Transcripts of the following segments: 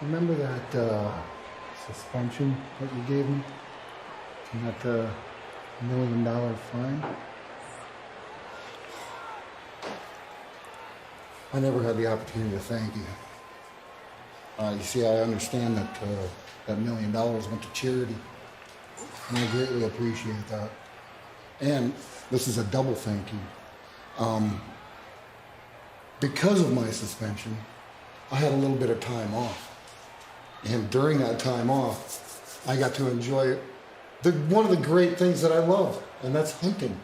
Remember that suspension that you gave me? And that $1 million fine? I never had the opportunity to thank you. You see, I understand that that $1 million went to charity, and I greatly appreciate that. And this is a double thank you. Because of my suspension, I had a little bit of time off. And during that time off, I got to enjoy one of the great things that I love, and that's hunting.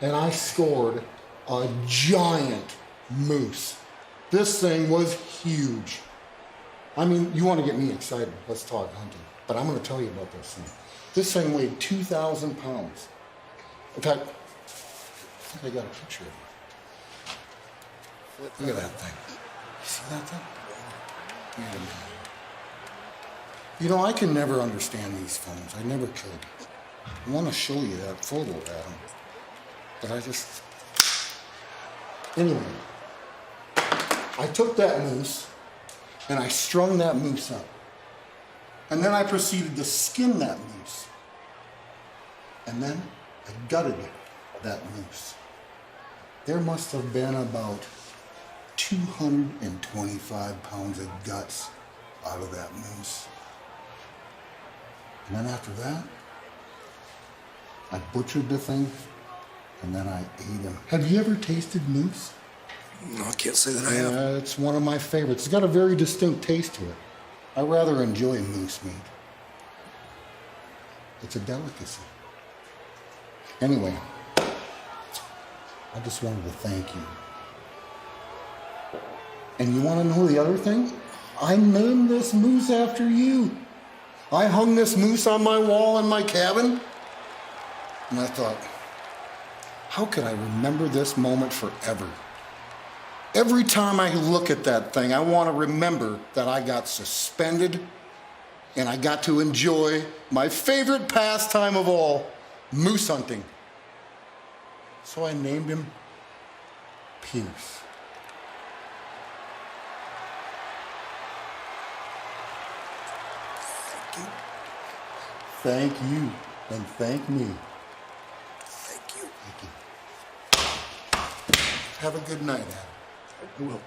And I scored a giant moose. This thing was huge. I mean, you want to get me excited, let's talk hunting. But I'm going to tell you about this thing. This thing weighed 2,000 pounds. In fact, I think I got a picture of it. Look at that thing. You see that thing? Yeah. You know, I can never understand these phones. I never could. I want to show you that photo, Adam. But I just... Anyway, I took that moose and I strung that moose up. And then I proceeded to skin that moose. And then I gutted that moose. There must have been about 225 pounds of guts out of that moose. And then after that, I butchered the thing, and then I ate him. Have you ever tasted moose? No, I can't say that I have. It's one of my favorites. It's got a very distinct taste to it. I rather enjoy moose meat. It's a delicacy. Anyway, I just wanted to thank you. And you want to know the other thing? I named this moose after you. I hung this moose on my wall in my cabin, and I thought, how could I remember this moment forever? Every time I look at that thing, I want to remember that I got suspended and I got to enjoy my favorite pastime of all, moose hunting. So I named him Pearce. Thank you, and thank me. Thank you. Thank you. Have a good night, Adam. I will.